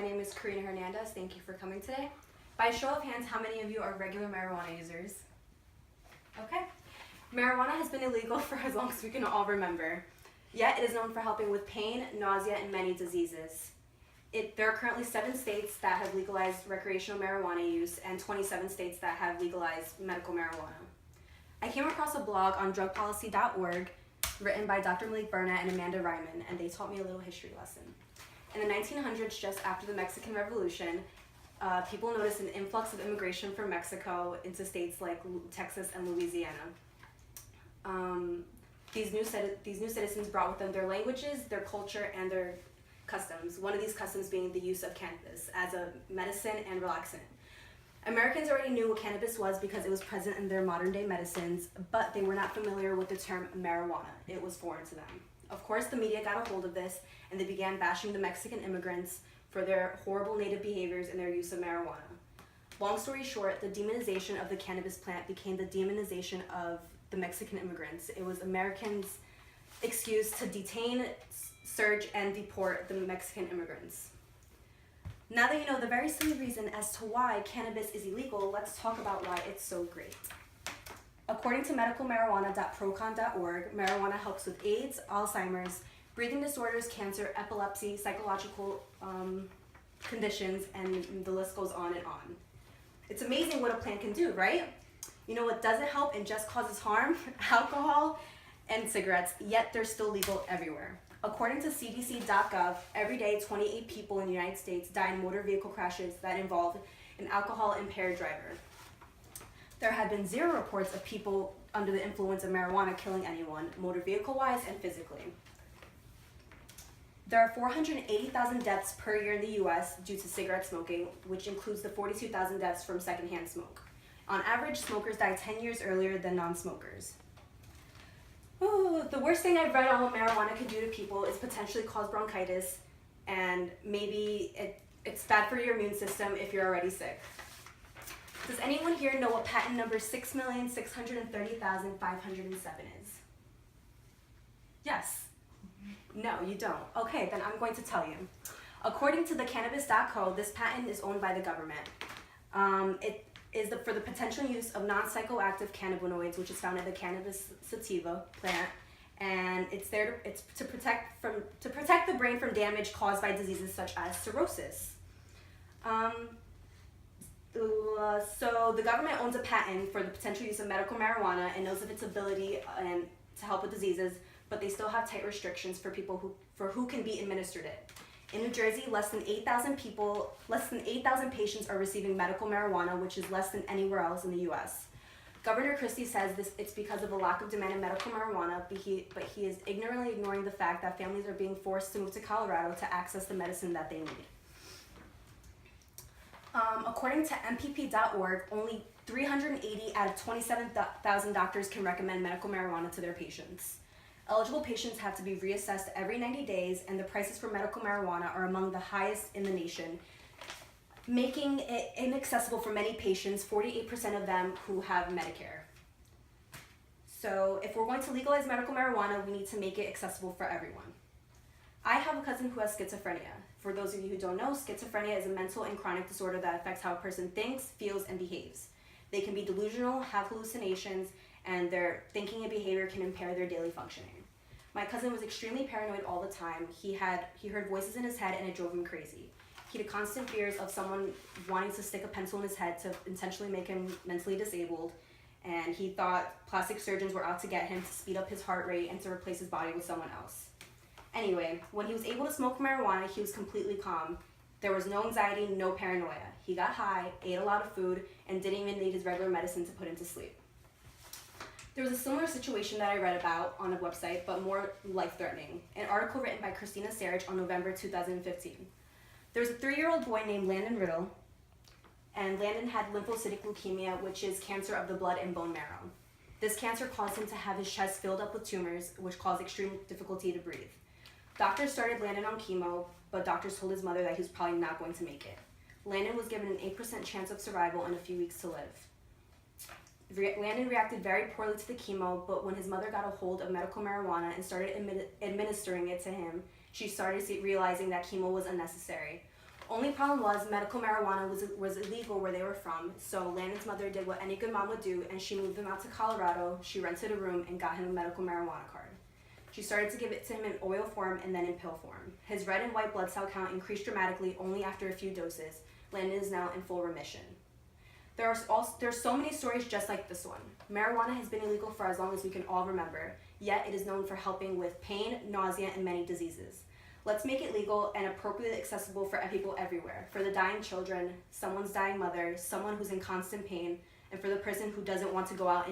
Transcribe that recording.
name is Karina Hernandez. Thank you for coming today. By show of hands, how many of you are regular marijuana users? Okay. Marijuana has been illegal for as long as we can all remember. Yet it is known for helping with pain, nausea, and many diseases. There are currently 7 states that have legalized recreational marijuana use and 27 states that have legalized medical marijuana. I came across a blog on drugpolicy.org written by Dr. Malik Burnett and Amanda Ryman, and they taught me a little history lesson. In the 1900s, just after the Mexican Revolution, people noticed an influx of immigration from Mexico into states like Texas and Louisiana. These new citizens brought with them their languages, their culture, and their customs. One of these customs being the use of cannabis as a medicine and relaxant. Americans already knew what cannabis was because it was present in their modern day medicines, but they were not familiar with the term marijuana. It was foreign to them. Of course, the media got a hold of this and they began bashing the Mexican immigrants for their horrible native behaviors and their use of marijuana. Long story short, the demonization of the cannabis plant became the demonization of the Mexican immigrants. It was Americans' excuse to detain, search, and deport the Mexican immigrants. Now that you know the very silly reason as to why cannabis is illegal, let's talk about why it's so great. According to medicalmarijuana.procon.org, marijuana helps with AIDS, Alzheimer's, breathing disorders, cancer, epilepsy, psychological conditions, and the list goes on and on. It's amazing what a plant can do, right? You know what doesn't help and just causes harm? Alcohol and cigarettes, yet they're still legal everywhere. According to CDC.gov, every day 28 people in the United States die in motor vehicle crashes that involve an alcohol-impaired driver. There have been 0 reports of people under the influence of marijuana killing anyone, motor vehicle-wise and physically. There are 480,000 deaths per year in the US due to cigarette smoking, which includes the 42,000 deaths from secondhand smoke. On average, smokers die 10 years earlier than non-smokers. Ooh, the worst thing I've read on what marijuana can do to people is potentially cause bronchitis, and maybe it's bad for your immune system if you're already sick. Does anyone here know what patent number 6,630,507 is? Yes? No, you don't. Okay, then I'm going to tell you. According to the cannabis.co, this patent is owned by the government. It is for the potential use of non-psychoactive cannabinoids, which is found in the cannabis sativa plant, and it's to protect the brain from damage caused by diseases such as cirrhosis. So the government owns a patent for the potential use of medical marijuana and knows of its ability to help with diseases, but they still have tight restrictions for people who can be administered it. In New Jersey, less than 8,000 patients are receiving medical marijuana, which is less than anywhere else in the U.S. Governor Christie says it's because of a lack of demand in medical marijuana, but he is ignorantly ignoring the fact that families are being forced to move to Colorado to access the medicine that they need. According to MPP.org, only 380 out of 27,000 doctors can recommend medical marijuana to their patients. Eligible patients have to be reassessed every 90 days, and the prices for medical marijuana are among the highest in the nation, making it inaccessible for many patients, 48% of them who have Medicare. So if we're going to legalize medical marijuana, we need to make it accessible for everyone. I have a cousin who has schizophrenia. For those of you who don't know, schizophrenia is a mental and chronic disorder that affects how a person thinks, feels, and behaves. They can be delusional, have hallucinations, and their thinking and behavior can impair their daily functioning. My cousin was extremely paranoid all the time. He heard voices in his head and it drove him crazy. He had constant fears of someone wanting to stick a pencil in his head to intentionally make him mentally disabled, and he thought plastic surgeons were out to get him to speed up his heart rate and to replace his body with someone else. Anyway, when he was able to smoke marijuana, he was completely calm. There was no anxiety, no paranoia. He got high, ate a lot of food, and didn't even need his regular medicine to put him to sleep. There was a similar situation that I read about on a website, but more life-threatening. An article written by Christina Sarich on November 2015. There was a 3-year-old boy named Landon Riddle, and Landon had lymphocytic leukemia, which is cancer of the blood and bone marrow. This cancer caused him to have his chest filled up with tumors, which caused extreme difficulty to breathe. Doctors started Landon on chemo, but doctors told his mother that he was probably not going to make it. Landon was given an 8% chance of survival and a few weeks to live. Landon reacted very poorly to the chemo, but when his mother got a hold of medical marijuana and started administering it to him, she started realizing that chemo was unnecessary. Only problem was medical marijuana was illegal where they were from, so Landon's mother did what any good mom would do, and she moved him out to Colorado. She rented a room and got him a medical marijuana card. She started to give it to him in oil form and then in pill form. His red and white blood cell count increased dramatically only after a few doses. Landon is now in full remission. There's so many stories just like this one. Marijuana has been illegal for as long as we can all remember, yet it is known for helping with pain, nausea, and many diseases. Let's make it legal and appropriately accessible for people everywhere. For the dying children, someone's dying mother, someone who's in constant pain, and for the person who doesn't want to go out and